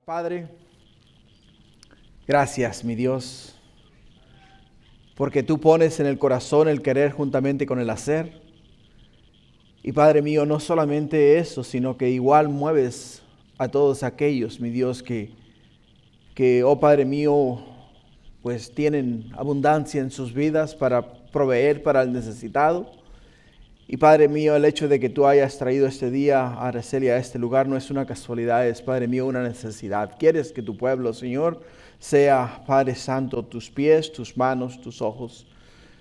Padre, gracias, mi Dios, porque tú pones en el corazón el querer juntamente con el hacer. Y Padre mío, no solamente eso, sino que igual mueves a todos aquellos, mi Dios, que oh Padre mío, pues tienen abundancia en sus vidas para proveer para el necesitado. Y Padre mío, el hecho de que tú hayas traído este día a Araceli a este lugar no es una casualidad, es Padre mío una necesidad. Quieres que tu pueblo, Señor, sea, Padre Santo, tus pies, tus manos, tus ojos,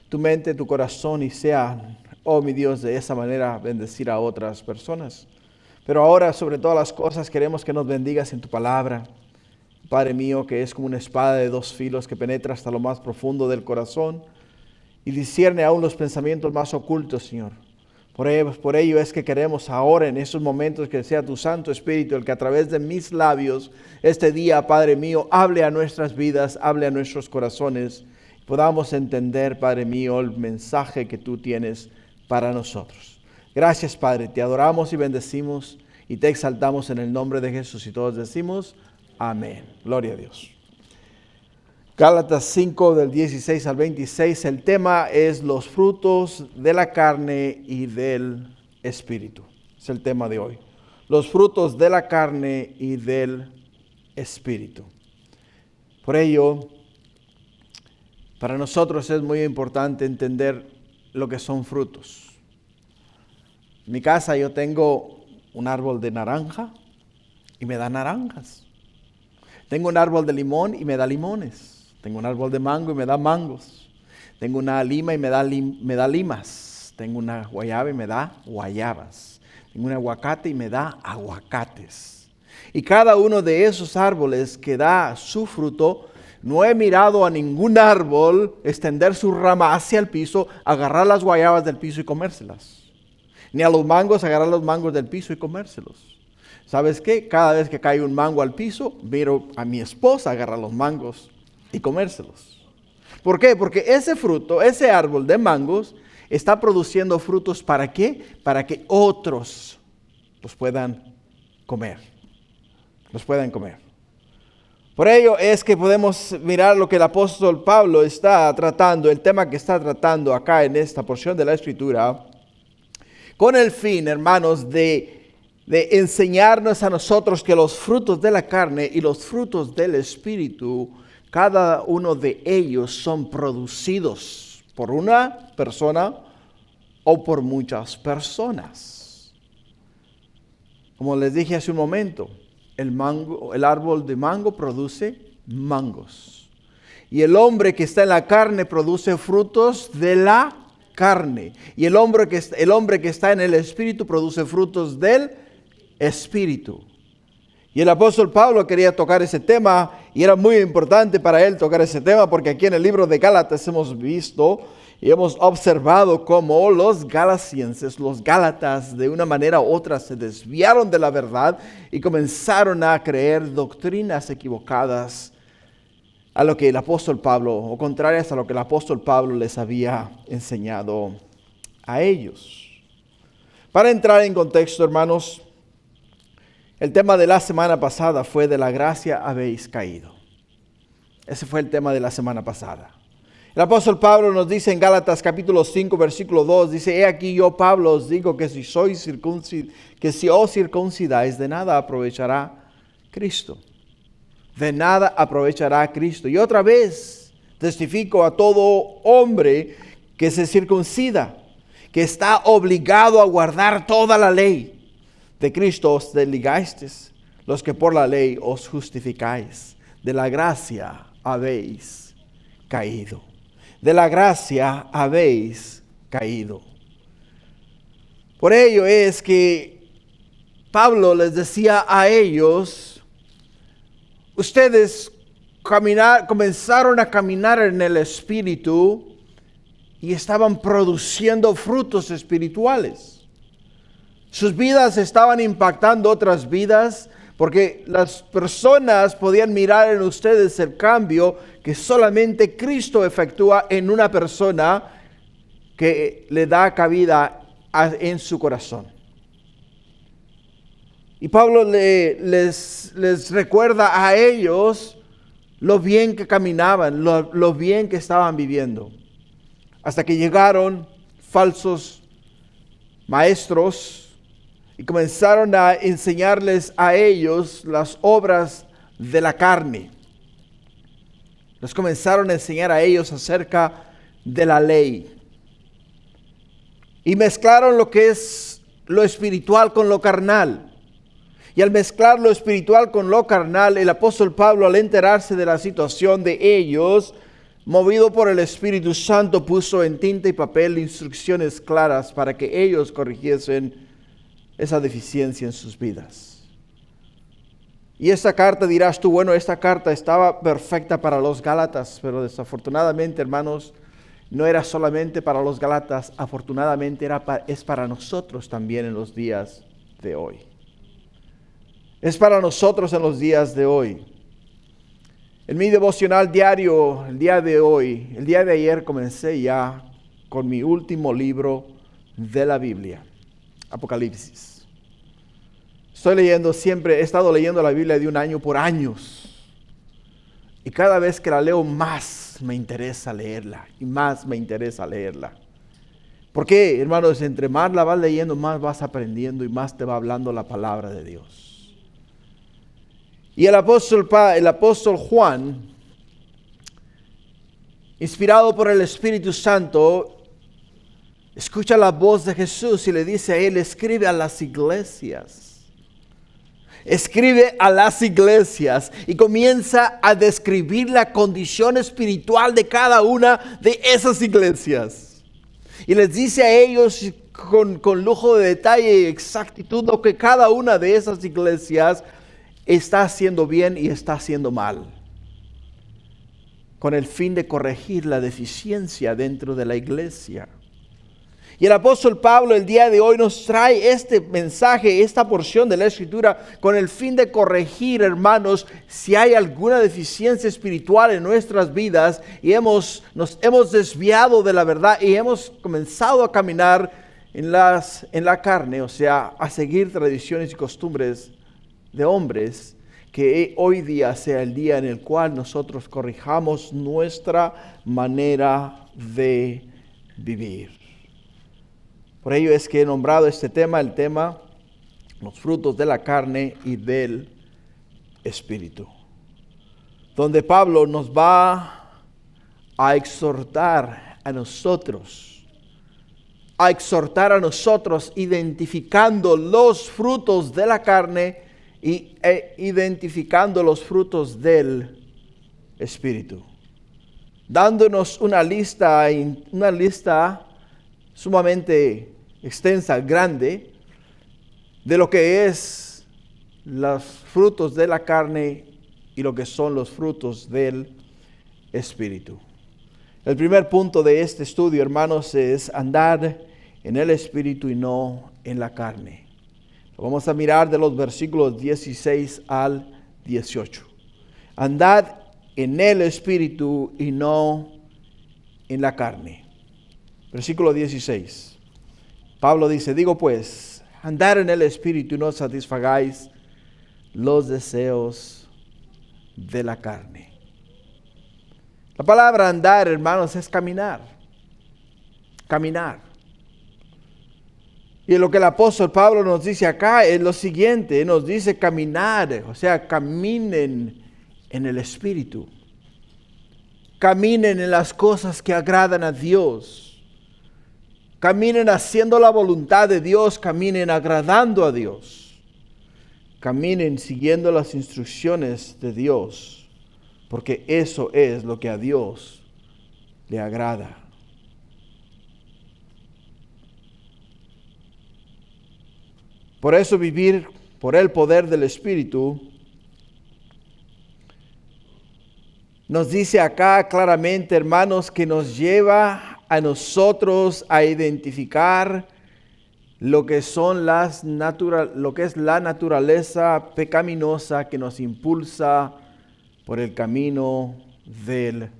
tu mente, tu corazón, y sea, oh mi Dios, de esa manera bendecir a otras personas. Pero ahora, sobre todas las cosas, queremos que nos bendigas en tu palabra, Padre mío, que es como una espada de dos filos que penetra hasta lo más profundo del corazón y discierne aún los pensamientos más ocultos, Señor. Por ello es que queremos ahora, en estos momentos, que sea tu Santo Espíritu el que a través de mis labios, este día, Padre mío, hable a nuestras vidas, hable a nuestros corazones, podamos entender, Padre mío, el mensaje que tú tienes para nosotros. Gracias, Padre, te adoramos y bendecimos y te exaltamos en el nombre de Jesús. Y todos decimos, amén. Gloria a Dios. Gálatas 5 del 16 al 26, el tema es los frutos de la carne y del Espíritu. Es el tema de hoy. Los frutos de la carne y del Espíritu. Por ello, para nosotros es muy importante entender lo que son frutos. En mi casa yo tengo un árbol de naranja y me da naranjas. Tengo un árbol de limón y me da limones. Tengo un árbol de mango y me da mangos. Tengo una lima y me da limas. Tengo una guayaba y me da guayabas. Tengo un aguacate y me da aguacates. Y cada uno de esos árboles que da su fruto, no he mirado a ningún árbol extender su rama hacia el piso, agarrar las guayabas del piso y comérselas. Ni a los mangos agarrar los mangos del piso y comérselos. ¿Sabes qué? Cada vez que cae un mango al piso, miro a mi esposa agarrar los mangos y comérselos. ¿Por qué? Porque ese fruto, ese árbol de mangos, está produciendo frutos ¿para qué? Para que otros los puedan comer. Los puedan comer. Por ello es que podemos mirar lo que el apóstol Pablo está tratando, el tema que está tratando acá en esta porción de la Escritura, con el fin, hermanos, de enseñarnos a nosotros que los frutos de la carne y los frutos del Espíritu, cada uno de ellos son producidos por una persona o por muchas personas. Como les dije hace un momento, el árbol de mango produce mangos. Y el hombre que está en la carne produce frutos de la carne. Y el hombre que está en el Espíritu produce frutos del Espíritu. Y el apóstol Pablo quería tocar ese tema y era muy importante para él tocar ese tema porque aquí en el libro de Gálatas hemos visto y hemos observado cómo los galasienses, los gálatas, de una manera u otra se desviaron de la verdad y comenzaron a creer doctrinas equivocadas a lo que el apóstol Pablo, o contrarias a lo que el apóstol Pablo les había enseñado a ellos. Para entrar en contexto, hermanos, el tema de la semana pasada fue de la gracia habéis caído. Ese fue el tema de la semana pasada. El apóstol Pablo nos dice en Gálatas capítulo 5, versículo 2, dice, he aquí yo, Pablo, os digo que si os circuncidáis, de nada aprovechará Cristo. De nada aprovechará Cristo. Y otra vez testifico a todo hombre que se circuncida, que está obligado a guardar toda la ley. De Cristo os desligasteis, los que por la ley os justificáis. De la gracia habéis caído. De la gracia habéis caído. Por ello es que Pablo les decía a ellos, ustedes comenzaron a caminar en el Espíritu y estaban produciendo frutos espirituales. Sus vidas estaban impactando otras vidas porque las personas podían mirar en ustedes el cambio que solamente Cristo efectúa en una persona que le da cabida en su corazón. Y Pablo les recuerda a ellos lo bien que caminaban, lo bien que estaban viviendo. Hasta que llegaron falsos maestros y comenzaron a enseñarles a ellos las obras de la carne. Les comenzaron a enseñar a ellos acerca de la ley. Y mezclaron lo que es lo espiritual con lo carnal. Y al mezclar lo espiritual con lo carnal, el apóstol Pablo, al enterarse de la situación de ellos, movido por el Espíritu Santo, puso en tinta y papel instrucciones claras para que ellos corrigiesen esa deficiencia en sus vidas. Y esta carta, dirás tú, bueno, esta carta estaba perfecta para los Gálatas, pero desafortunadamente, hermanos, no era solamente para los Gálatas, afortunadamente es para nosotros también en los días de hoy. Es para nosotros en los días de hoy. En mi devocional diario, el día de ayer comencé ya con mi último libro de la Biblia, Apocalipsis. He estado leyendo la Biblia de un año por años. Y cada vez que la leo más me interesa leerla y más me interesa leerla. ¿Por qué, hermanos? Entre más la vas leyendo, más vas aprendiendo y más te va hablando la palabra de Dios. Y el apóstol Juan, inspirado por el Espíritu Santo, escucha la voz de Jesús y le dice a él: escribe a las iglesias. Escribe a las iglesias y comienza a describir la condición espiritual de cada una de esas iglesias. Y les dice a ellos con lujo de detalle y exactitud lo que cada una de esas iglesias está haciendo bien y está haciendo mal, con el fin de corregir la deficiencia dentro de la iglesia. Y el apóstol Pablo el día de hoy nos trae este mensaje, esta porción de la Escritura, con el fin de corregir, hermanos, si hay alguna deficiencia espiritual en nuestras vidas y nos hemos desviado de la verdad y hemos comenzado a caminar en la carne, o sea, a seguir tradiciones y costumbres de hombres, que hoy día sea el día en el cual nosotros corrijamos nuestra manera de vivir. Por ello es que he nombrado este tema, el tema, los frutos de la carne y del Espíritu, donde Pablo nos va a exhortar a nosotros identificando los frutos de la carne e identificando los frutos del Espíritu, dándonos una lista sumamente extensa, grande, de lo que es los frutos de la carne y lo que son los frutos del Espíritu. El primer punto de este estudio, hermanos, es andar en el Espíritu y no en la carne. Lo vamos a mirar de los versículos 16 al 18. Andad en el Espíritu y no en la carne. Versículo 16. Pablo dice: digo pues, andad en el Espíritu y no satisfagáis los deseos de la carne. La palabra andar, hermanos, es caminar. Caminar. Y lo que el apóstol Pablo nos dice acá es lo siguiente: nos dice caminar, o sea, caminen en el Espíritu. Caminen en las cosas que agradan a Dios. Caminen haciendo la voluntad de Dios, caminen agradando a Dios. Caminen siguiendo las instrucciones de Dios, porque eso es lo que a Dios le agrada. Por eso vivir por el poder del Espíritu nos dice acá claramente, hermanos, que nos lleva a nosotros a identificar lo que es la naturaleza pecaminosa que nos impulsa por el camino del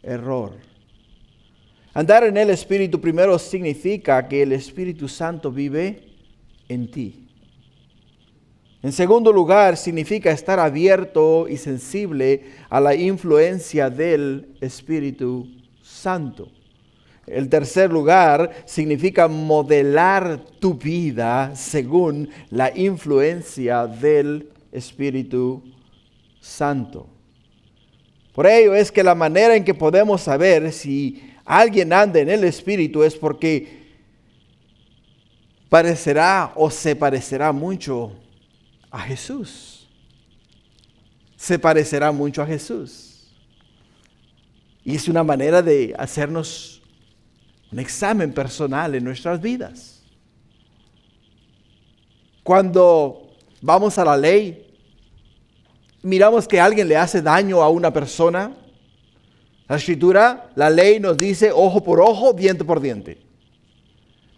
error. Andar en el Espíritu primero significa que el Espíritu Santo vive en ti. En segundo lugar, significa estar abierto y sensible a la influencia del Espíritu Santo. El tercer lugar significa modelar tu vida según la influencia del Espíritu Santo. Por ello es que la manera en que podemos saber si alguien anda en el Espíritu es porque parecerá o se parecerá mucho a Jesús. Se parecerá mucho a Jesús. Y es una manera de hacernos un examen personal en nuestras vidas. Cuando vamos a la ley, miramos que alguien le hace daño a una persona. La Escritura, la ley nos dice ojo por ojo, diente por diente.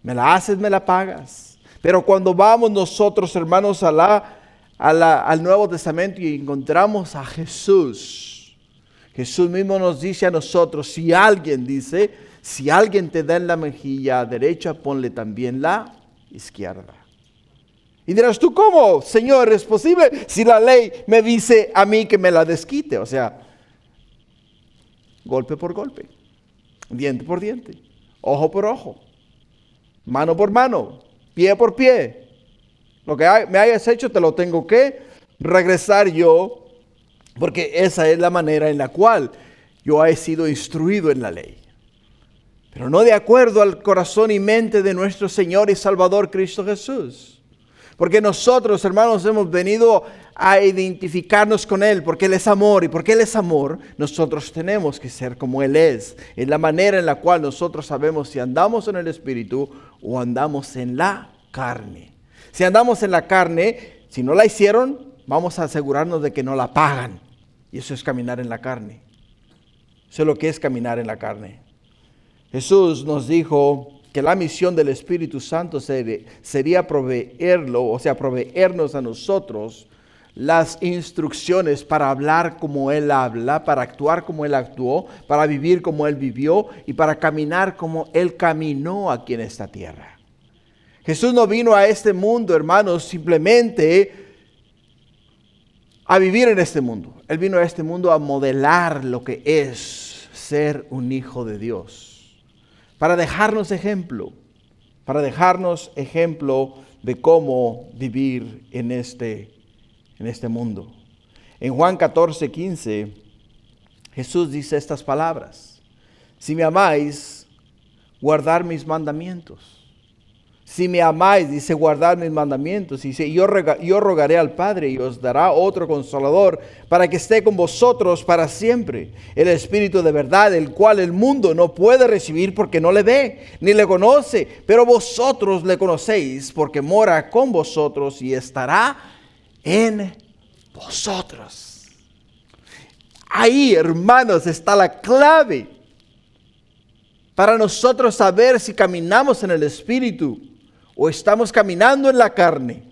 Me la haces, me la pagas. Pero cuando vamos nosotros, hermanos, al Nuevo Testamento y encontramos a Jesús, Jesús mismo nos dice a nosotros, si alguien te da en la mejilla derecha, ponle también la izquierda. Y dirás, ¿tú cómo, Señor, es posible si la ley me dice a mí que me la desquite? O sea, golpe por golpe, diente por diente, ojo por ojo, mano por mano, pie por pie. Lo que me hayas hecho te lo tengo que regresar yo, porque esa es la manera en la cual yo he sido instruido en la ley. Pero no de acuerdo al corazón y mente de nuestro Señor y Salvador Cristo Jesús. Porque nosotros, hermanos, hemos venido a identificarnos con Él, porque Él es amor, y porque Él es amor, nosotros tenemos que ser como Él es. Es la manera en la cual nosotros sabemos si andamos en el Espíritu o andamos en la carne. Si andamos en la carne, si no la hicieron, vamos a asegurarnos de que no la pagan. Y eso es caminar en la carne. Eso es lo que es caminar en la carne. Jesús nos dijo que la misión del Espíritu Santo sería proveernos a nosotros las instrucciones para hablar como Él habla, para actuar como Él actuó, para vivir como Él vivió y para caminar como Él caminó aquí en esta tierra. Jesús no vino a este mundo, hermanos, simplemente a vivir en este mundo. Él vino a este mundo a modelar lo que es ser un hijo de Dios. Para dejarnos ejemplo de cómo vivir en este mundo. En Juan 14:15, Jesús dice estas palabras: si me amáis, guardad mis mandamientos. Si me amáis, dice, guardad mis mandamientos. Dice, yo rogaré al Padre y os dará otro consolador para que esté con vosotros para siempre. El Espíritu de verdad, el cual el mundo no puede recibir porque no le ve, ni le conoce. Pero vosotros le conocéis porque mora con vosotros y estará en vosotros. Ahí, hermanos, está la clave para nosotros saber si caminamos en el Espíritu o estamos caminando en la carne.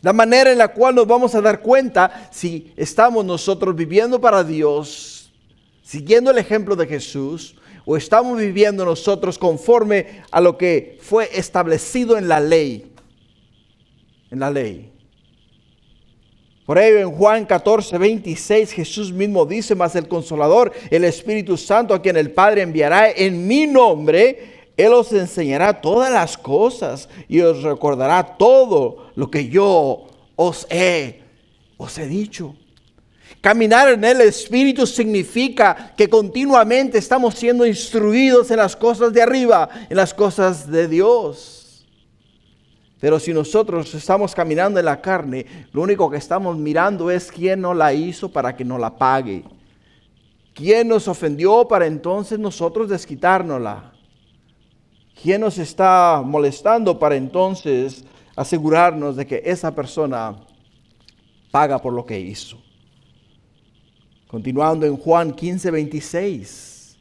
La manera en la cual nos vamos a dar cuenta si estamos nosotros viviendo para Dios, siguiendo el ejemplo de Jesús, o estamos viviendo nosotros conforme a lo que fue establecido en la ley. En la ley. Por ello en Juan 14:26 Jesús mismo dice: mas el Consolador, el Espíritu Santo, a quien el Padre enviará en mi nombre, Él os enseñará todas las cosas y os recordará todo lo que yo os he dicho. Caminar en el Espíritu significa que continuamente estamos siendo instruidos en las cosas de arriba, en las cosas de Dios. Pero si nosotros estamos caminando en la carne, lo único que estamos mirando es quién nos la hizo para que nos la pague. ¿Quién nos ofendió para entonces nosotros desquitárnosla? ¿Quién nos está molestando para entonces asegurarnos de que esa persona paga por lo que hizo? Continuando en Juan 15:26.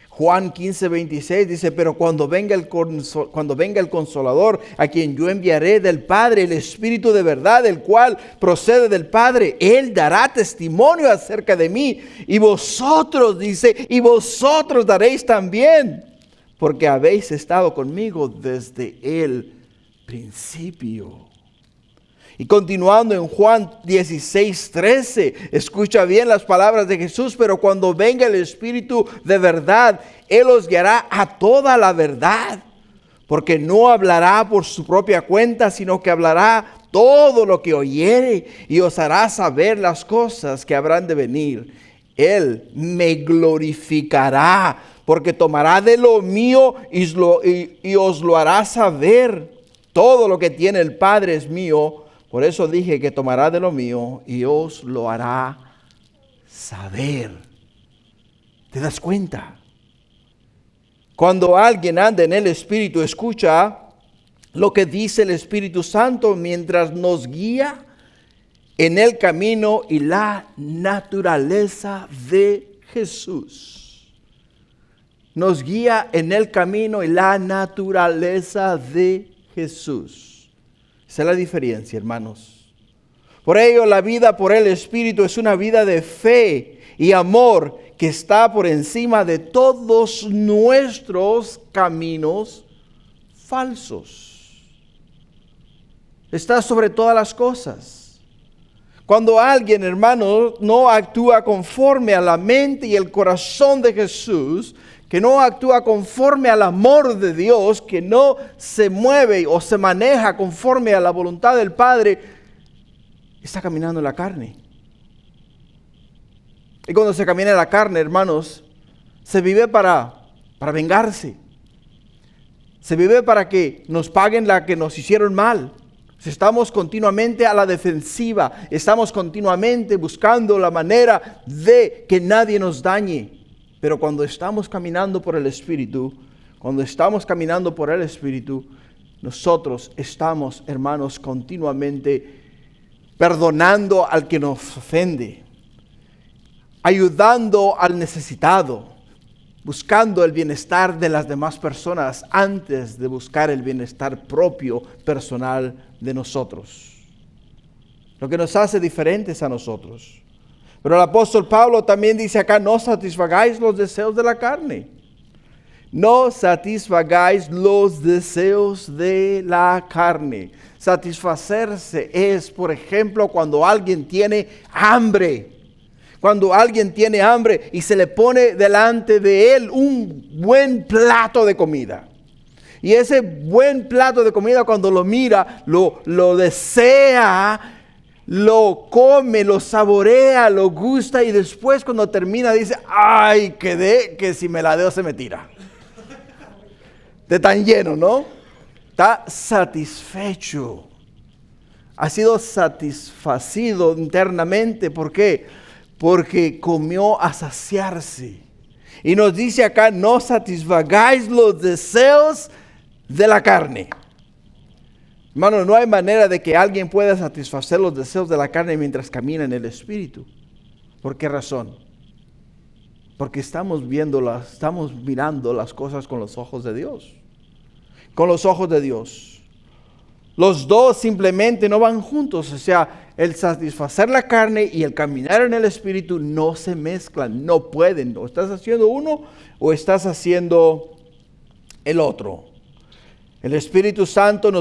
Juan 15:26 dice: pero cuando venga el Consolador, a quien yo enviaré del Padre, el Espíritu de verdad, el cual procede del Padre, Él dará testimonio acerca de mí. Y vosotros, dice, y vosotros daréis también, porque habéis estado conmigo desde el principio. Y continuando en Juan 16:13, escucha bien las palabras de Jesús: pero cuando venga el Espíritu de verdad, Él os guiará a toda la verdad, porque no hablará por su propia cuenta, sino que hablará todo lo que oyere y os hará saber las cosas que habrán de venir. Él me glorificará, porque tomará de lo mío y os lo hará saber. Todo lo que tiene el Padre es mío. Por eso dije que tomará de lo mío y os lo hará saber. ¿Te das cuenta? Cuando alguien anda en el Espíritu, escucha lo que dice el Espíritu Santo mientras nos guía en el camino y la naturaleza de Jesús. Nos guía en el camino y la naturaleza de Jesús. Esa es la diferencia, hermanos. Por ello, la vida por el Espíritu es una vida de fe y amor que está por encima de todos nuestros caminos falsos. Está sobre todas las cosas. Cuando alguien, hermano, no actúa conforme a la mente y el corazón de Jesús, que no actúa conforme al amor de Dios, que no se mueve o se maneja conforme a la voluntad del Padre, está caminando en la carne. Y cuando se camina en la carne, hermanos, se vive para vengarse. Se vive para que nos paguen la que nos hicieron mal. Estamos continuamente a la defensiva. Estamos continuamente buscando la manera de que nadie nos dañe. Pero cuando estamos caminando por el Espíritu, nosotros estamos, hermanos, continuamente perdonando al que nos ofende, ayudando al necesitado, buscando el bienestar de las demás personas antes de buscar el bienestar propio, personal de nosotros. Lo que nos hace diferentes a nosotros. Pero el apóstol Pablo también dice acá: no satisfagáis los deseos de la carne. No satisfagáis los deseos de la carne. Satisfacerse es, por ejemplo, cuando alguien tiene hambre. Cuando alguien tiene hambre y se le pone delante de él un buen plato de comida. Y ese buen plato de comida, cuando lo mira, lo desea, lo come, lo saborea, lo gusta, y después cuando termina dice: ay, quedé que si me la deo se me tira. De tan lleno, ¿no? Está satisfecho. Ha sido satisfacido internamente. ¿Por qué? Porque comió a saciarse. Y nos dice acá: no satisfagáis los deseos de la carne. Hermano, no hay manera de que alguien pueda satisfacer los deseos de la carne mientras camina en el Espíritu. ¿Por qué razón? Porque estamos mirando las cosas con los ojos de Dios. Con los ojos de Dios. Los dos simplemente no van juntos. O sea, el satisfacer la carne y el caminar en el Espíritu no se mezclan, no pueden. O estás haciendo uno o estás haciendo el otro. El Espíritu Santo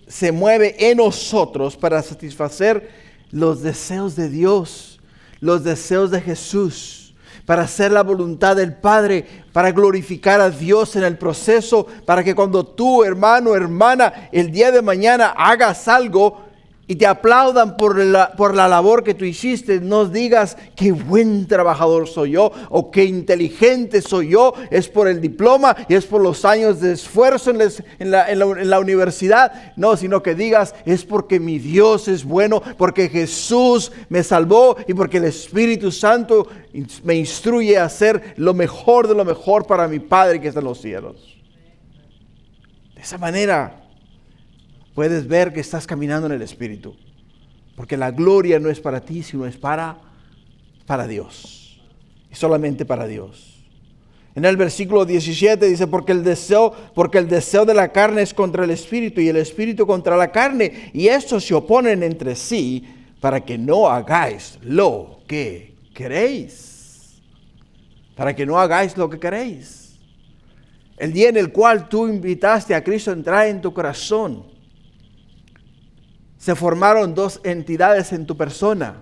se mueve en nosotros para satisfacer los deseos de Dios, los deseos de Jesús, para hacer la voluntad del Padre, para glorificar a Dios en el proceso, para que cuando tú, hermano, hermana, el día de mañana hagas algo y te aplaudan por la labor que tú hiciste, no digas: qué buen trabajador soy yo, o qué inteligente soy yo, es por el diploma y es por los años de esfuerzo en la universidad. No, sino que digas: es porque mi Dios es bueno, porque Jesús me salvó y porque el Espíritu Santo me instruye a hacer lo mejor de lo mejor para mi Padre que está en los cielos. De esa manera puedes ver que estás caminando en el Espíritu. Porque la gloria no es para ti, sino es para Dios. Y solamente para Dios. En el versículo 17 dice: porque el deseo de la carne es contra el Espíritu y el Espíritu contra la carne. Y estos se oponen entre sí para que no hagáis lo que queréis. Para que no hagáis lo que queréis. El día en el cual tú invitaste a Cristo a entrar en tu corazón, Se formaron dos entidades en tu persona,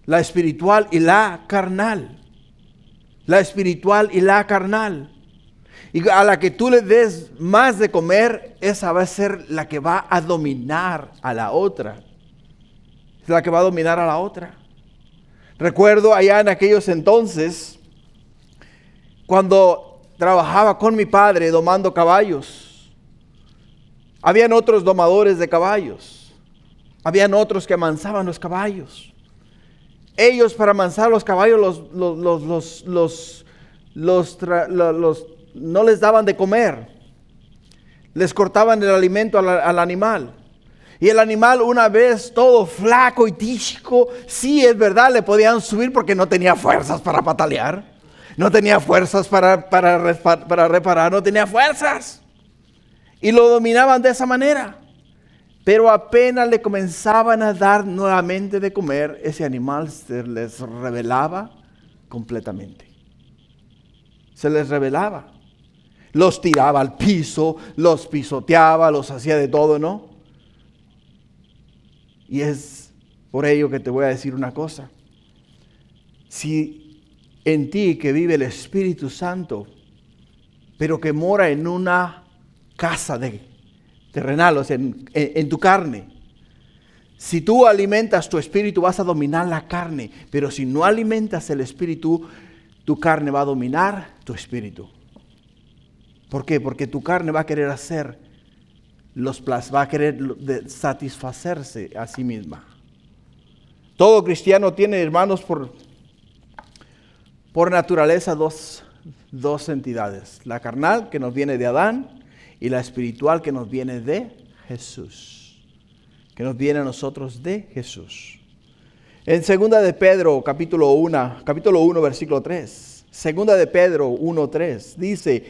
la espiritual y la carnal. La espiritual y la carnal. Y a la que tú le des más de comer, esa va a ser la que va a dominar a la otra. Es la que va a dominar a la otra. Recuerdo allá en aquellos entonces, cuando trabajaba con mi padre domando caballos. Habían otros domadores de caballos. Habían otros que amansaban los caballos. Ellos, para amansar los caballos, no les daban de comer. Les cortaban el alimento al animal. Y el animal, una vez todo flaco y tísico, sí, es verdad, le podían subir porque no tenía fuerzas para patalear. No tenía fuerzas para reparar, no tenía fuerzas. Y lo dominaban de esa manera. Pero apenas le comenzaban a dar nuevamente de comer, ese animal se les rebelaba completamente. Se les rebelaba. Los tiraba al piso, los pisoteaba, los hacía de todo, ¿no? Y es por ello que te voy a decir una cosa. Si en ti que vive el Espíritu Santo, pero que mora en una casa terrenal, o sea, en tu carne. Si tú alimentas tu espíritu, vas a dominar la carne. Pero si no alimentas el espíritu, tu carne va a dominar tu espíritu. ¿Por qué? Porque tu carne va a querer va a querer satisfacerse a sí misma. Todo cristiano tiene, hermanos, por naturaleza dos entidades. La carnal, que nos viene de Adán, y la espiritual, que nos viene de Jesús. Que nos viene a nosotros de Jesús. En 2 de Pedro, capítulo 1, versículo 3. 2 de Pedro 1:3 dice: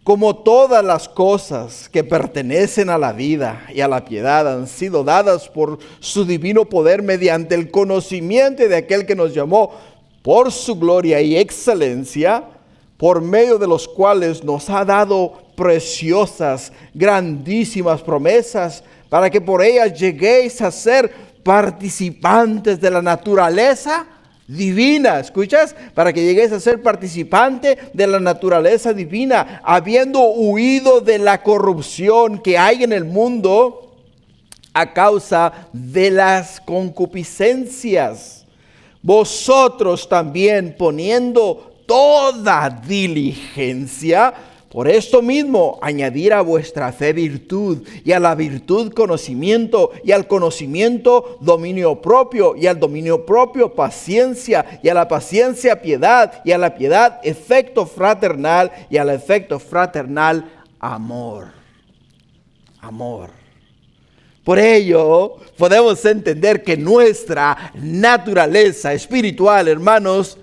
como todas las cosas que pertenecen a la vida y a la piedad han sido dadas por su divino poder mediante el conocimiento de aquel que nos llamó por su gloria y excelencia, por medio de los cuales nos ha dado preciosas, grandísimas promesas, para que por ellas lleguéis a ser participantes de la naturaleza divina. ¿Escuchas? Para que lleguéis a ser participante de la naturaleza divina, habiendo huido de la corrupción que hay en el mundo a causa de las concupiscencias. Vosotros también, poniendo toda diligencia, por esto mismo, añadir a vuestra fe virtud, y a la virtud conocimiento, y al conocimiento dominio propio, y al dominio propio paciencia, y a la paciencia piedad, y a la piedad afecto fraternal, y al afecto fraternal amor. Amor. Por ello, podemos entender que nuestra naturaleza espiritual, hermanos,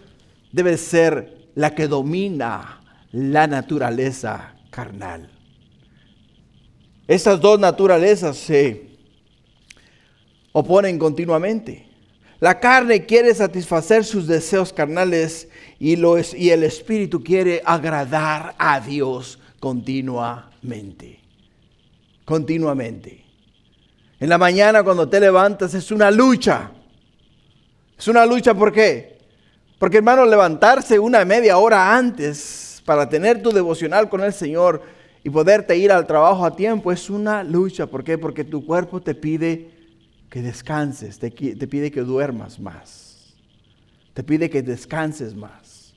debe ser la que domina la naturaleza carnal. Estas dos naturalezas se oponen continuamente. La carne quiere satisfacer sus deseos carnales y el espíritu quiere agradar a Dios continuamente. Continuamente. En la mañana cuando te levantas es una lucha. Es una lucha, ¿por qué? Porque, hermano, levantarse una media hora antes para tener tu devocional con el Señor y poderte ir al trabajo a tiempo es una lucha. ¿Por qué? Porque tu cuerpo te pide que descanses, te pide que duermas más, te pide que descanses más.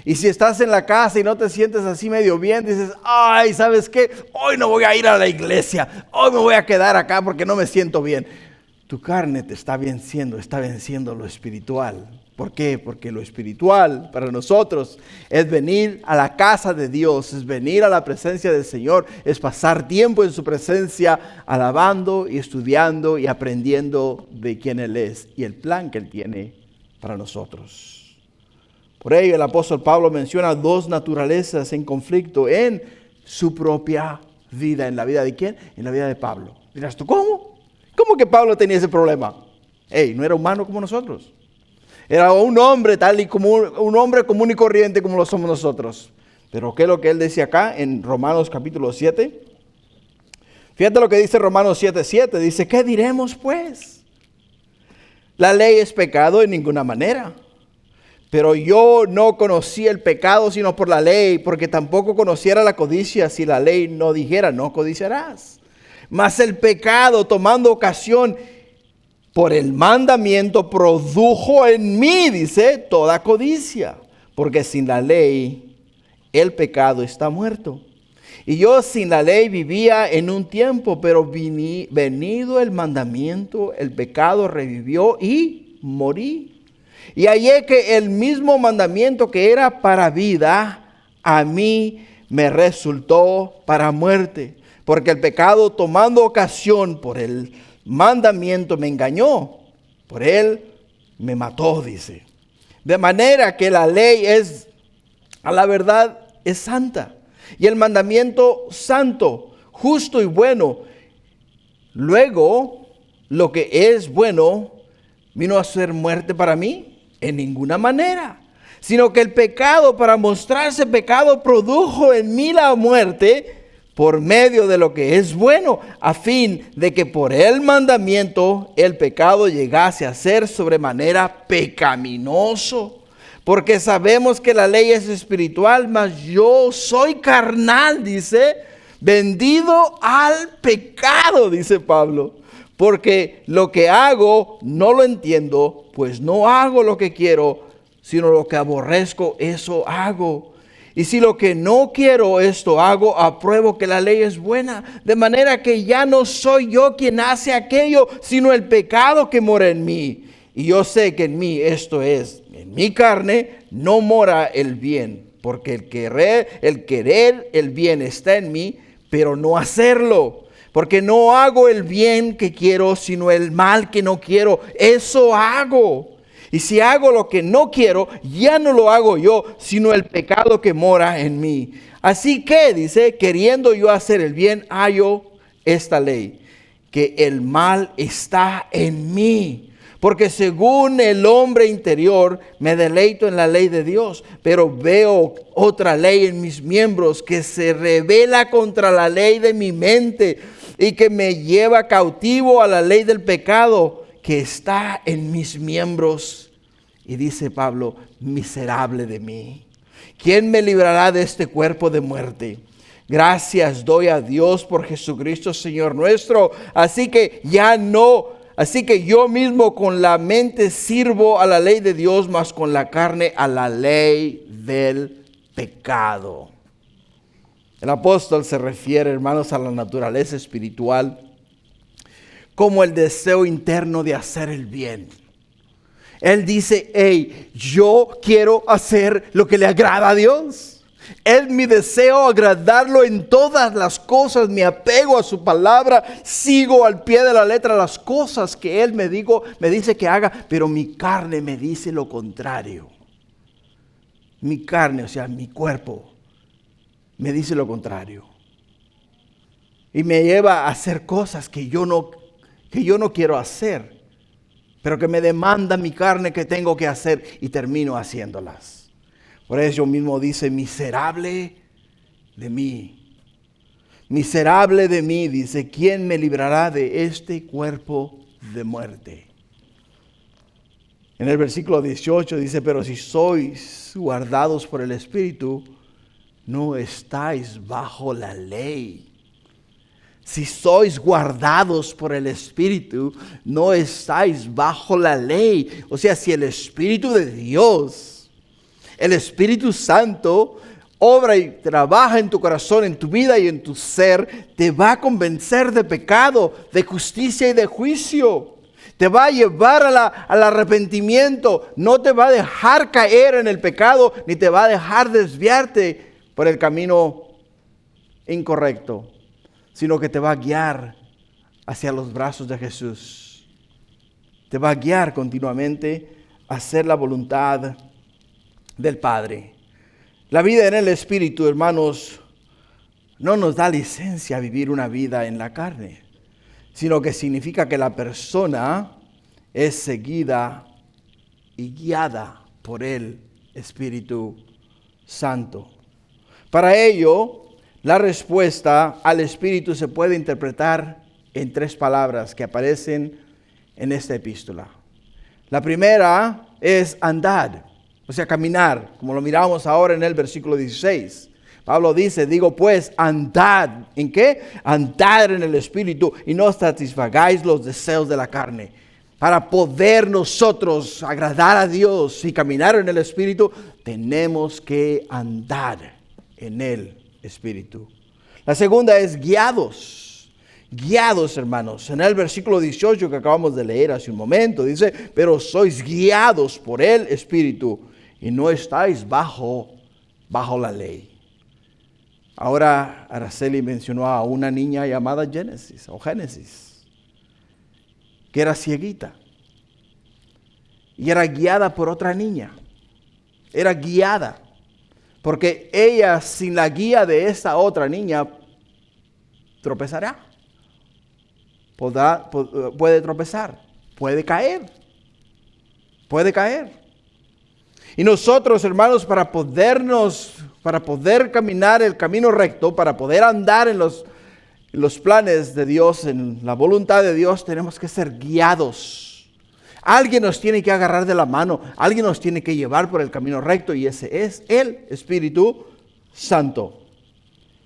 Y si estás en la casa y no te sientes así medio bien, dices: ay, ¿sabes qué? Hoy no voy a ir a la iglesia, hoy me voy a quedar acá porque no me siento bien. Tu carne te está venciendo lo espiritual. ¿Por qué? Porque lo espiritual para nosotros es venir a la casa de Dios, es venir a la presencia del Señor, es pasar tiempo en su presencia, alabando y estudiando y aprendiendo de quién Él es y el plan que Él tiene para nosotros. Por ello el apóstol Pablo menciona dos naturalezas en conflicto en su propia vida. ¿En la vida de quién? En la vida de Pablo. Dirás tú, ¿cómo? ¿Cómo que Pablo tenía ese problema? No era humano como nosotros. Era un hombre un hombre común y corriente como lo somos nosotros. Pero ¿qué es lo que él decía acá en Romanos capítulo 7? Fíjate lo que dice Romanos 7:7. Dice, ¿qué diremos pues? La ley es pecado en ninguna manera. Pero yo no conocí el pecado sino por la ley, porque tampoco conociera la codicia si la ley no dijera, no codiciarás. Mas el pecado, tomando ocasión por el mandamiento, produjo en mí, dice, toda codicia. Porque sin la ley, el pecado está muerto. Y yo sin la ley vivía en un tiempo, pero venido el mandamiento, el pecado revivió y morí. Y hallé que el mismo mandamiento que era para vida, a mí me resultó para muerte. Porque el pecado, tomando ocasión por el mandamiento, me engañó. Por él me mató, dice. De manera que la ley es, a la verdad, es santa. Y el mandamiento santo, justo y bueno. Luego, lo que es bueno, ¿vino a ser muerte para mí? En ninguna manera. Sino que el pecado, para mostrarse pecado, produjo en mí la muerte por medio de lo que es bueno, a fin de que por el mandamiento el pecado llegase a ser sobremanera pecaminoso. Porque sabemos que la ley es espiritual, mas yo soy carnal, dice, vendido al pecado, dice Pablo. Porque lo que hago no lo entiendo, pues no hago lo que quiero, sino lo que aborrezco, eso hago. Y si lo que no quiero, esto hago, apruebo que la ley es buena. De manera que ya no soy yo quien hace aquello, sino el pecado que mora en mí. Y yo sé que en mí, esto es, en mi carne, no mora el bien. Porque el querer el bien está en mí, pero no hacerlo. Porque no hago el bien que quiero, sino el mal que no quiero. Eso hago. Y si hago lo que no quiero, ya no lo hago yo, sino el pecado que mora en mí. Así que, dice, queriendo yo hacer el bien, hallo esta ley, que el mal está en mí. Porque según el hombre interior, me deleito en la ley de Dios, pero veo otra ley en mis miembros que se rebela contra la ley de mi mente y que me lleva cautivo a la ley del pecado que está en mis miembros. Y dice Pablo, miserable de mí, ¿quién me librará de este cuerpo de muerte? Gracias doy a Dios por Jesucristo Señor nuestro. Así que yo mismo con la mente sirvo a la ley de Dios, mas con la carne a la ley del pecado. El apóstol se refiere, hermanos, a la naturaleza espiritual como el deseo interno de hacer el bien. Él dice, hey, yo quiero hacer lo que le agrada a Dios. Es mi deseo agradarlo en todas las cosas, me apego a su palabra, sigo al pie de la letra las cosas que Él me dice que haga, pero mi carne me dice lo contrario. Mi carne, o sea, mi cuerpo, me dice lo contrario. Y me lleva a hacer cosas que yo no quiero hacer, pero que me demanda mi carne que tengo que hacer y termino haciéndolas. Por eso mismo dice, miserable de mí. Miserable de mí, dice, ¿quién me librará de este cuerpo de muerte? En el versículo 18 dice, pero si sois guardados por el Espíritu, no estáis bajo la ley. Si sois guardados por el Espíritu, no estáis bajo la ley. O sea, si el Espíritu de Dios, el Espíritu Santo, obra y trabaja en tu corazón, en tu vida y en tu ser, te va a convencer de pecado, de justicia y de juicio. Te va a llevar al arrepentimiento. No te va a dejar caer en el pecado, ni te va a dejar desviarte por el camino incorrecto, sino que te va a guiar hacia los brazos de Jesús. Te va a guiar continuamente a hacer la voluntad del Padre. La vida en el Espíritu, hermanos, no nos da licencia a vivir una vida en la carne, sino que significa que la persona es seguida y guiada por el Espíritu Santo. Para ello, La respuesta al Espíritu se puede interpretar en 3 palabras que aparecen en esta epístola. La primera es andad, o sea, caminar, como lo miramos ahora en el versículo 16. Pablo dice, digo pues, andad. ¿En qué? Andad en el Espíritu y no satisfagáis los deseos de la carne. Para poder nosotros agradar a Dios y caminar en el Espíritu, tenemos que andar en el Espíritu. La segunda es guiados. Guiados, hermanos. En el versículo 18 que acabamos de leer hace un momento, dice, pero sois guiados por el Espíritu y no estáis bajo la ley. Ahora Araceli mencionó a una niña llamada Génesis, que era cieguita y era guiada por otra niña. Era guiada porque ella, sin la guía de esta otra niña, tropezará. Puede tropezar, puede caer. Y nosotros, hermanos, para poder caminar el camino recto, para poder andar en los planes de Dios, en la voluntad de Dios, tenemos que ser guiados. Alguien nos tiene que agarrar de la mano, alguien nos tiene que llevar por el camino recto, y ese es el Espíritu Santo.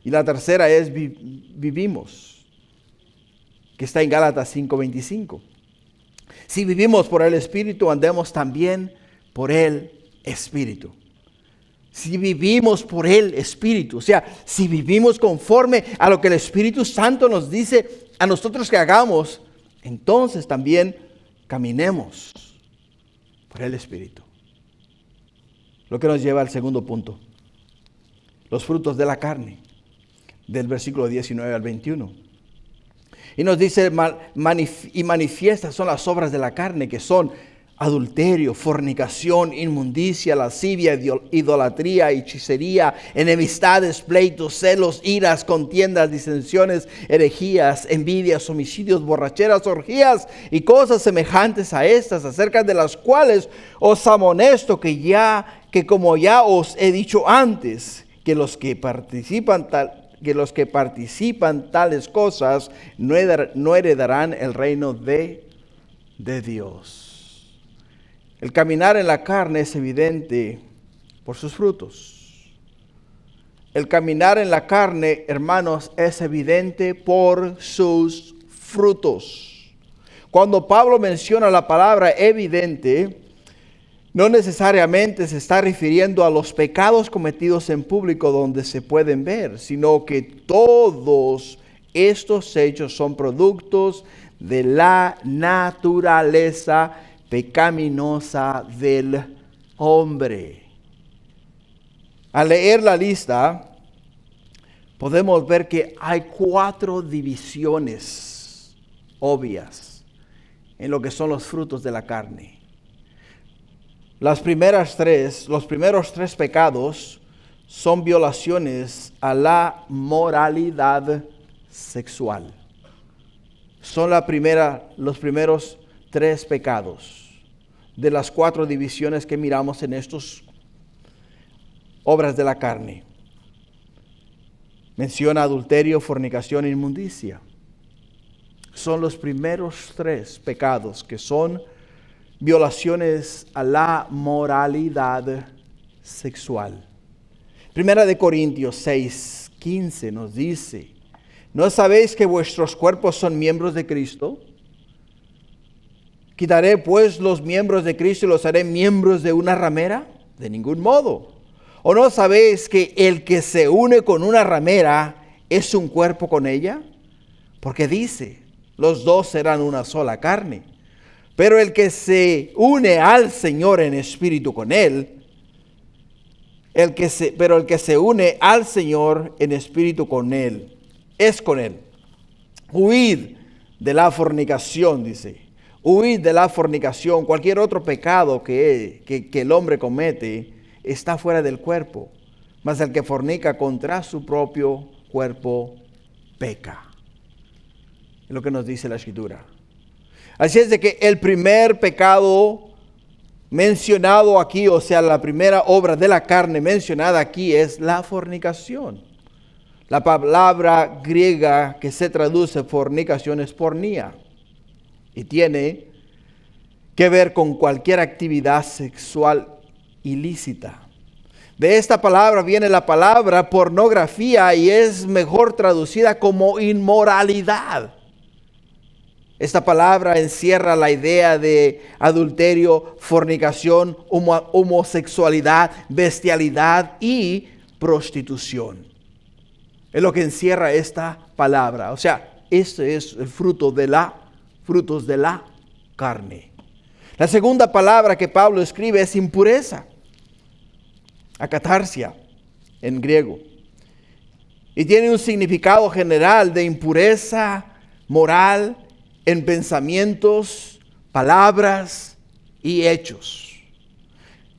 Y la tercera es vivimos, que está en Gálatas 5:25. Si vivimos por el Espíritu, andemos también por el Espíritu. Si vivimos por el Espíritu, o sea, si vivimos conforme a lo que el Espíritu Santo nos dice a nosotros que hagamos, entonces también caminemos por el Espíritu. Lo que nos lleva al segundo punto. Los frutos de la carne, del versículo 19 al 21. Y nos dice, y manifiestas son las obras de la carne, que son adulterio, fornicación, inmundicia, lascivia, idolatría, hechicería, enemistades, pleitos, celos, iras, contiendas, disensiones, herejías, envidias, homicidios, borracheras, orgías y cosas semejantes a estas, acerca de las cuales os amonesto que como ya os he dicho antes, que los que participan tales cosas no heredarán el reino de Dios. El caminar en la carne es evidente por sus frutos. El caminar en la carne, hermanos, es evidente por sus frutos. Cuando Pablo menciona la palabra evidente, no necesariamente se está refiriendo a los pecados cometidos en público donde se pueden ver, sino que todos estos hechos son productos de la naturaleza pecaminosa del hombre. Al leer la lista, podemos ver que hay 4 divisiones obvias en lo que son los frutos de la carne. Los primeros 3 pecados son violaciones a la moralidad sexual. Son los primeros 3 pecados de las 4 divisiones que miramos en estas obras de la carne. Menciona adulterio, fornicación e inmundicia. Son los primeros 3 pecados que son violaciones a la moralidad sexual. Primera de Corintios 6:15 nos dice, ¿no sabéis que vuestros cuerpos son miembros de Cristo? ¿Quitaré pues los miembros de Cristo y los haré miembros de una ramera? De ningún modo. ¿O no sabéis que el que se une con una ramera es un cuerpo con ella? Porque dice, los 2 serán una sola carne. Pero el que se une al Señor en espíritu con él, el que se une al Señor en espíritu con él, es con él. Huid de la fornicación, dice. Huid de la fornicación. Cualquier otro pecado que el hombre comete está fuera del cuerpo. Mas el que fornica contra su propio cuerpo peca. Es lo que nos dice la Escritura. Así es de que el primer pecado mencionado aquí, o sea, la primera obra de la carne mencionada aquí es la fornicación. La palabra griega que se traduce fornicación es pornía y tiene que ver con cualquier actividad sexual ilícita. De esta palabra viene la palabra pornografía y es mejor traducida como inmoralidad. Esta palabra encierra la idea de adulterio, fornicación, homosexualidad, bestialidad y prostitución. Es lo que encierra esta palabra. O sea, este es el frutos de la carne. La segunda palabra que Pablo escribe es impureza, akatarsia en griego. Y tiene un significado general de impureza moral en pensamientos, palabras y hechos.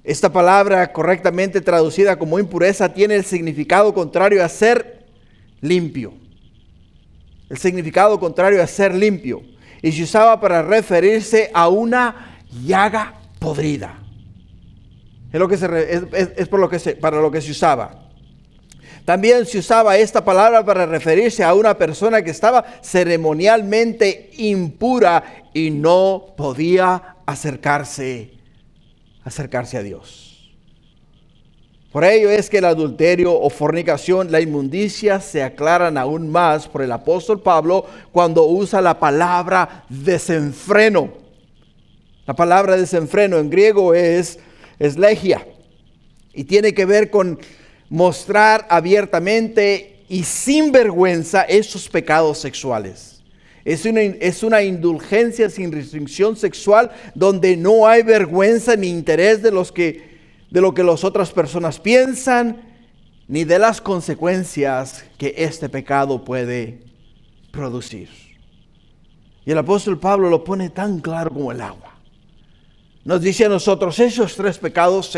Esta palabra correctamente traducida como impureza tiene el significado contrario a ser limpio. El significado contrario a ser limpio. Y se usaba para referirse a una llaga podrida. Para lo que se usaba. También se usaba esta palabra para referirse a una persona que estaba ceremonialmente impura y no podía acercarse a Dios. Por ello es que el adulterio o fornicación, la inmundicia, se aclaran aún más por el apóstol Pablo cuando usa la palabra desenfreno. La palabra desenfreno en griego es legia y tiene que ver con mostrar abiertamente y sin vergüenza esos pecados sexuales. Es una indulgencia sin restricción sexual donde no hay vergüenza ni interés de lo que las otras personas piensan, ni de las consecuencias que este pecado puede producir. Y el apóstol Pablo lo pone tan claro como el agua. Nos dice a nosotros, esos tres pecados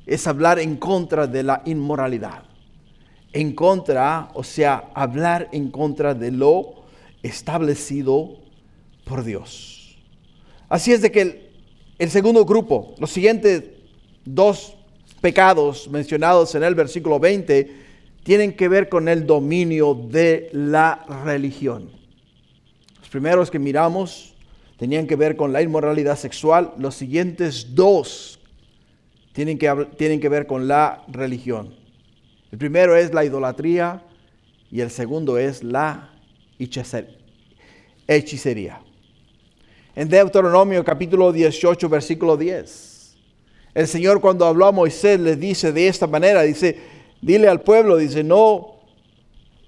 es hablar en contra de la inmoralidad. Hablar en contra de lo establecido por Dios. Así es de que el segundo grupo, los siguientes dos pecados mencionados en el versículo 20, tienen que ver con el dominio de la religión. Los primeros que miramos tenían que ver con la inmoralidad sexual. Los siguientes dos tienen que ver con la religión. El primero es la idolatría y el segundo es la hechicería. En Deuteronomio capítulo 18, versículo 10, el Señor cuando habló a Moisés le dice de esta manera, dice, dile al pueblo, dice, no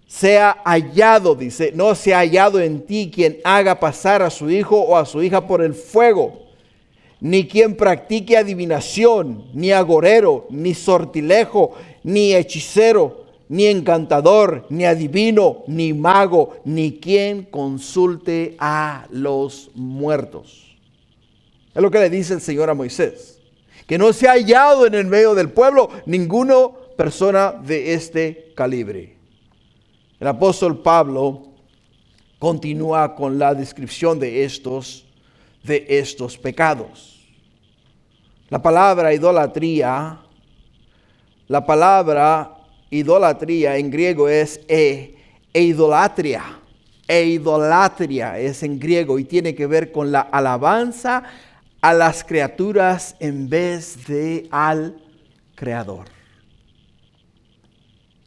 sea hallado en ti quien haga pasar a su hijo o a su hija por el fuego, ni quien practique adivinación, ni agorero, ni sortilejo, ni hechicero, ni encantador, ni adivino, ni mago, ni quien consulte a los muertos. Es lo que le dice el Señor a Moisés. Que no se ha hallado en el medio del pueblo ninguna persona de este calibre. El apóstol Pablo continúa con la descripción de estos pecados. La palabra idolatría en griego es eidolatria. Eidolatria es en griego y tiene que ver con la alabanza a las criaturas en vez de al Creador.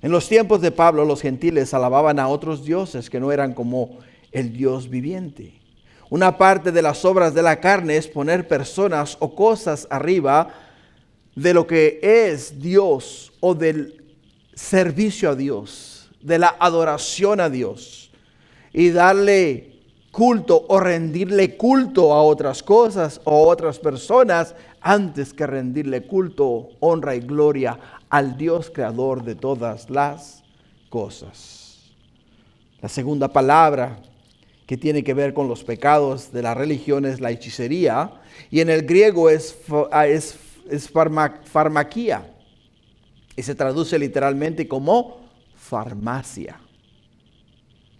En los tiempos de Pablo, los gentiles alababan a otros dioses que no eran como el Dios viviente. Una parte de las obras de la carne es poner personas o cosas arriba de lo que es Dios o del servicio a Dios, de la adoración a Dios y darle culto o rendirle culto a otras cosas o otras personas antes que rendirle culto, honra y gloria al Dios creador de todas las cosas. La segunda palabra que tiene que ver con los pecados de la religión es la hechicería, y en el griego es farmaquía, y se traduce literalmente como farmacia.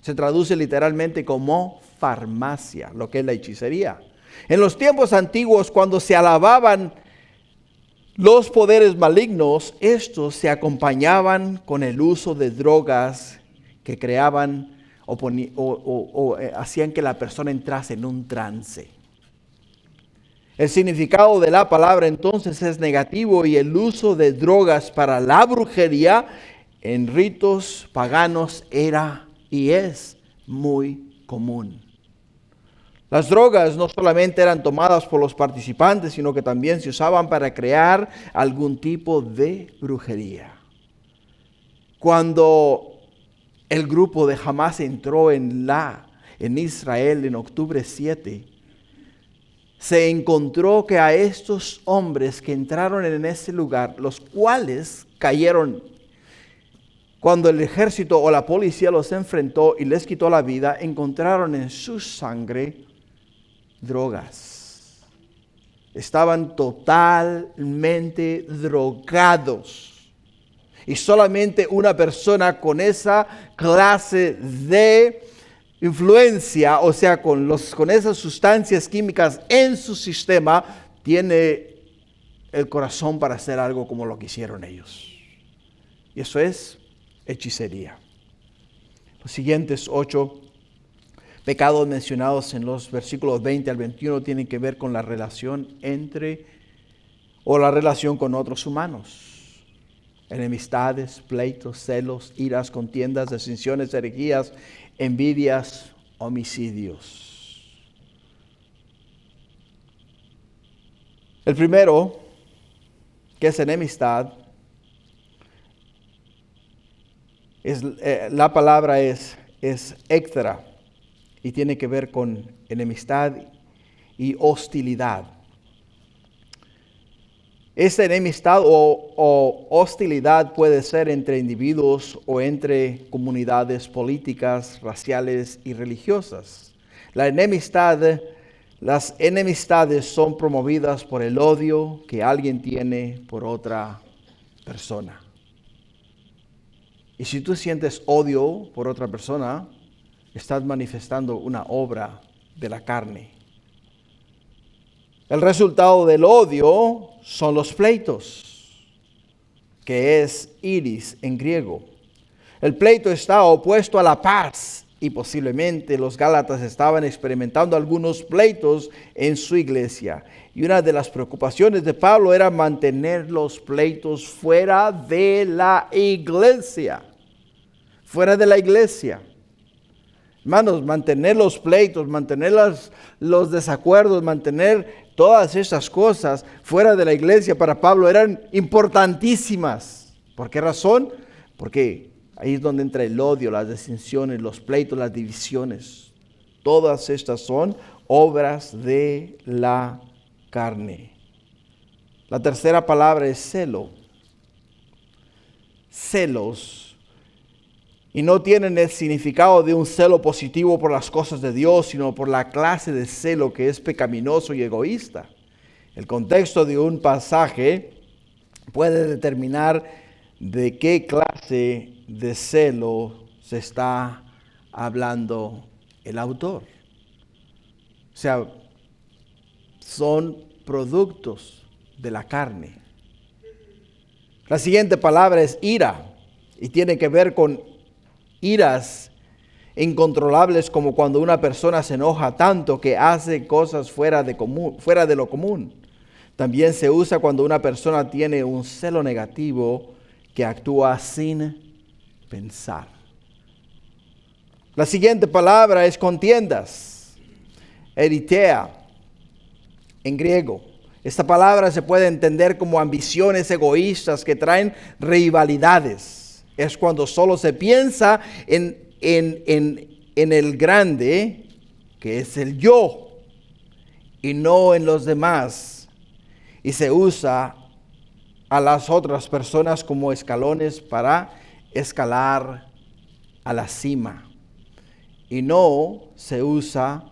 Se traduce literalmente como farmacia, lo que es la hechicería. En los tiempos antiguos, cuando se alababan Los poderes malignos, estos se acompañaban con el uso de drogas que creaban o hacían que la persona entrase en un trance. El significado de la palabra entonces es negativo y el uso de drogas para la brujería en ritos paganos era y es muy común. Las drogas no solamente eran tomadas por los participantes, sino que también se usaban para crear algún tipo de brujería. Cuando el grupo de Hamás entró en Israel en octubre 7, se encontró que a estos hombres que entraron en ese lugar, los cuales cayeron cuando el ejército o la policía los enfrentó y les quitó la vida, encontraron en su sangre drogas. Estaban totalmente drogados. Y solamente una persona con esa clase de influencia, o sea, con esas sustancias químicas en su sistema, tiene el corazón para hacer algo como lo que hicieron ellos. Y eso es hechicería. Los siguientes 8 pecados mencionados en los versículos 20 al 21 tienen que ver con la relación la relación con otros humanos. Enemistades, pleitos, celos, iras, contiendas, disensiones, herejías, envidias, homicidios. El primero, que es enemistad, la palabra es ectra y tiene que ver con enemistad y hostilidad. Esta enemistad o hostilidad puede ser entre individuos o entre comunidades políticas, raciales y religiosas. Las enemistades son promovidas por el odio que alguien tiene por otra persona. Y si tú sientes odio por otra persona, estás manifestando una obra de la carne. El resultado del odio son los pleitos, que es iris en griego. El pleito está opuesto a la paz y posiblemente los Gálatas estaban experimentando algunos pleitos en su iglesia. Y una de las preocupaciones de Pablo era mantener los pleitos fuera de la iglesia. Fuera de la iglesia. Hermanos, mantener los pleitos, mantener los desacuerdos, mantener todas esas cosas fuera de la iglesia para Pablo eran importantísimas. ¿Por qué razón? Porque ahí es donde entra el odio, las disensiones, los pleitos, las divisiones. Todas estas son obras de la carne. La tercera palabra es celo. Celos. Y no tienen el significado de un celo positivo por las cosas de Dios, sino por la clase de celo que es pecaminoso y egoísta. El contexto de un pasaje puede determinar de qué clase de celo se está hablando el autor. O sea, son productos de la carne. La siguiente palabra es ira y tiene que ver con iras incontrolables, como cuando una persona se enoja tanto que hace cosas fuera de lo común. También se usa cuando una persona tiene un celo negativo que actúa sin pensar. La siguiente palabra es contiendas, eritea en griego. Esta palabra se puede entender como ambiciones egoístas que traen rivalidades. Es cuando solo se piensa en el grande, que es el yo, y no en los demás. Y se usa a las otras personas como escalones para escalar a la cima. Y no se usa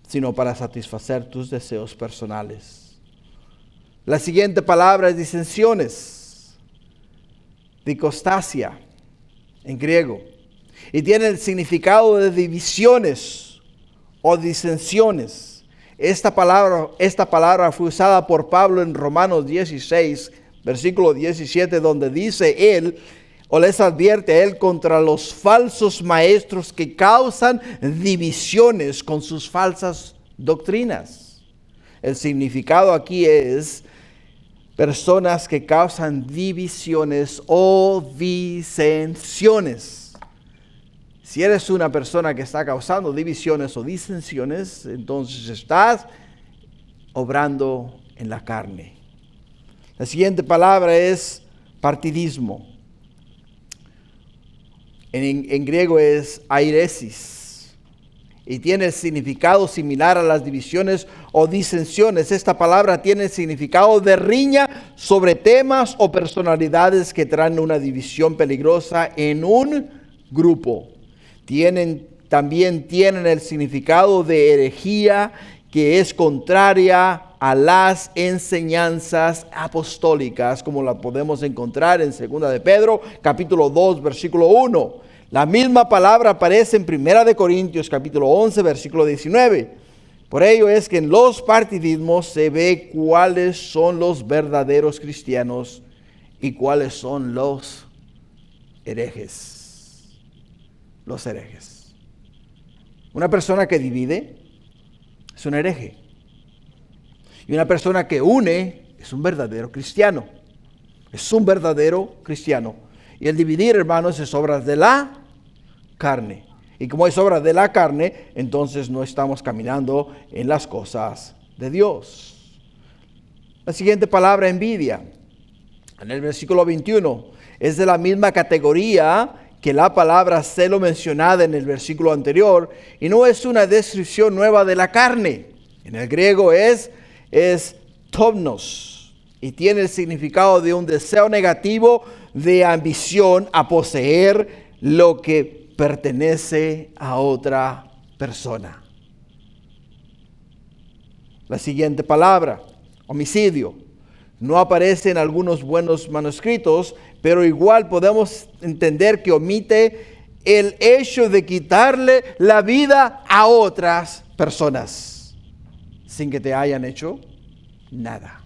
sino para satisfacer tus deseos personales. La siguiente palabra es disensiones. Dicostasia en griego, y tiene el significado de divisiones o disensiones. Esta palabra fue usada por Pablo en Romanos 16, versículo 17, donde dice él, o les advierte a él contra los falsos maestros que causan divisiones con sus falsas doctrinas. El significado aquí es personas que causan divisiones o disensiones. Si eres una persona que está causando divisiones o disensiones, entonces estás obrando en la carne. La siguiente palabra es partidismo. En griego es airesis y tiene el significado similar a las divisiones o disensiones. Esta palabra tiene el significado de riña sobre temas o personalidades que traen una división peligrosa en un grupo. También tienen el significado de herejía, que es contraria a las enseñanzas apostólicas, como la podemos encontrar en 2 de Pedro, capítulo 2, versículo 1. La misma palabra aparece en 1 de Corintios, capítulo 11, versículo 19. Por ello es que en los partidismos se ve cuáles son los verdaderos cristianos y cuáles son los herejes. Los herejes. Una persona que divide es un hereje. Y una persona que une es un verdadero cristiano. Es un verdadero cristiano. Y el dividir, hermanos, es obra de la carne. Y como es obra de la carne, entonces no estamos caminando en las cosas de Dios. La siguiente palabra, envidia. En el versículo 21, es de la misma categoría que la palabra celo mencionada en el versículo anterior, y no es una descripción nueva de la carne. En el griego es topnos, y tiene el significado de un deseo negativo de ambición a poseer lo que pertenece a otra persona. La siguiente palabra, homicidio, no aparece en algunos buenos manuscritos, pero igual podemos entender que omite el hecho de quitarle la vida a otras personas sin que te hayan hecho nada.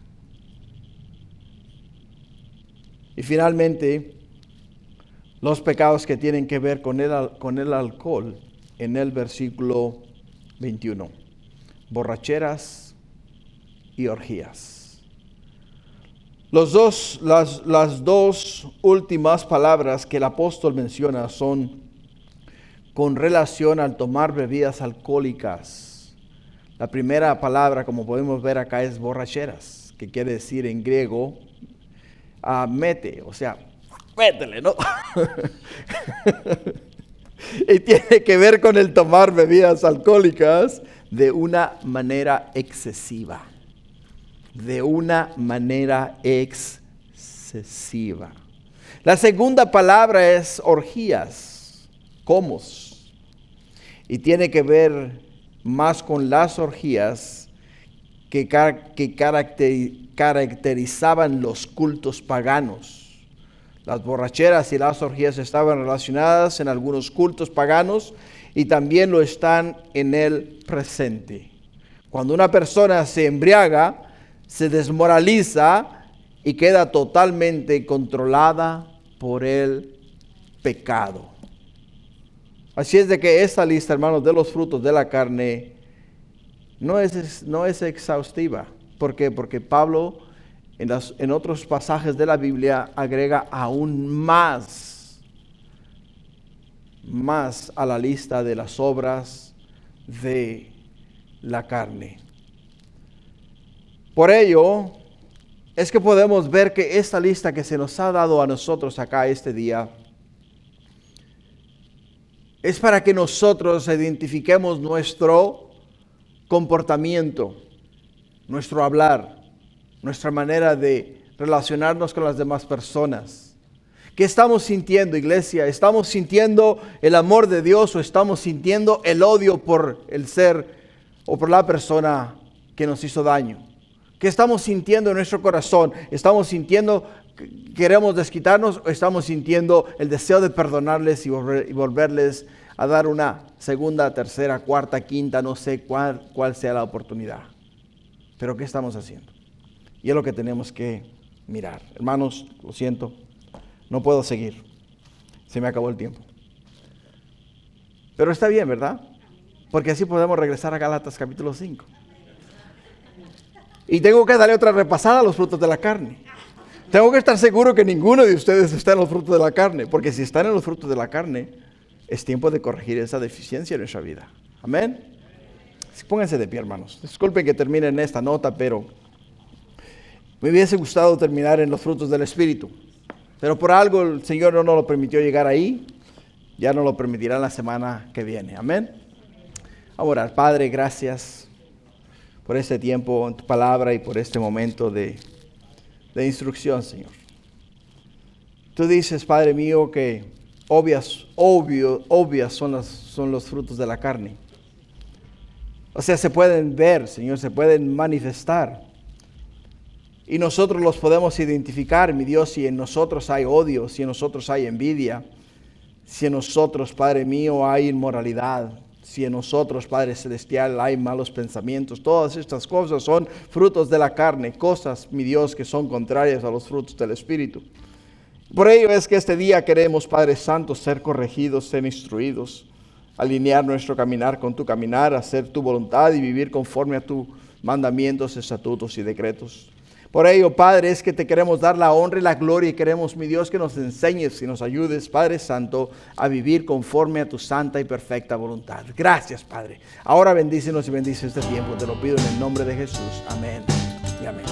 Y finalmente, los pecados que tienen que ver con el alcohol en el versículo 21. Borracheras y orgías. Las dos últimas palabras que el apóstol menciona son con relación al tomar bebidas alcohólicas. La primera palabra, como podemos ver acá, es borracheras, que quiere decir en griego mete, o sea, métele, ¿no? Y tiene que ver con el tomar bebidas alcohólicas de una manera excesiva. De una manera excesiva. La segunda palabra es orgías, comos, y tiene que ver más con las orgías que caracterizaban los cultos paganos. Las borracheras y las orgías estaban relacionadas en algunos cultos paganos y también lo están en el presente. Cuando una persona se embriaga, se desmoraliza y queda totalmente controlada por el pecado. Así es de que esta lista, hermanos, de los frutos de la carne no es exhaustiva. ¿Por qué? Porque Pablo en otros pasajes de la Biblia agrega aún más a la lista de las obras de la carne. Por ello, es que podemos ver que esta lista que se nos ha dado a nosotros acá este día es para que nosotros identifiquemos nuestro comportamiento, nuestro hablar, nuestra manera de relacionarnos con las demás personas. ¿Qué estamos sintiendo, iglesia? ¿Estamos sintiendo el amor de Dios o estamos sintiendo el odio por el ser o por la persona que nos hizo daño? ¿Qué estamos sintiendo en nuestro corazón? ¿Estamos sintiendo que queremos desquitarnos o estamos sintiendo el deseo de perdonarles y volverles a dar una segunda, tercera, cuarta, quinta, no sé cuál sea la oportunidad. Pero ¿qué estamos haciendo? Y es lo que tenemos que mirar. Hermanos, lo siento, no puedo seguir. Se me acabó el tiempo. Pero está bien, ¿verdad? Porque así podemos regresar a Gálatas capítulo 5. Y tengo que darle otra repasada a los frutos de la carne. Tengo que estar seguro que ninguno de ustedes está en los frutos de la carne. Porque si están en los frutos de la carne, es tiempo de corregir esa deficiencia en nuestra vida. Amén. Pónganse de pie, hermanos. Disculpen que termine en esta nota, pero me hubiese gustado terminar en los frutos del Espíritu. Pero por algo el Señor no nos lo permitió llegar ahí. Ya nos lo permitirá la semana que viene. Amén. Vamos a orar. Padre, gracias por este tiempo en tu palabra y por este momento de instrucción, Señor. Tú dices, Padre mío, que obvias son los frutos de la carne. O sea, se pueden ver, Señor, se pueden manifestar. Y nosotros los podemos identificar, mi Dios, si en nosotros hay odio, si en nosotros hay envidia, si en nosotros, Padre mío, hay inmoralidad, si en nosotros, Padre Celestial, hay malos pensamientos. Todas estas cosas son frutos de la carne, cosas, mi Dios, que son contrarias a los frutos del Espíritu. Por ello es que este día queremos, Padre Santo, ser corregidos, ser instruidos, alinear nuestro caminar con tu caminar, hacer tu voluntad y vivir conforme a tus mandamientos, estatutos y decretos. Por ello, Padre, es que te queremos dar la honra y la gloria y queremos, mi Dios, que nos enseñes y nos ayudes, Padre Santo, a vivir conforme a tu santa y perfecta voluntad. Gracias, Padre. Ahora bendícenos y bendice este tiempo. Te lo pido en el nombre de Jesús. Amén y amén.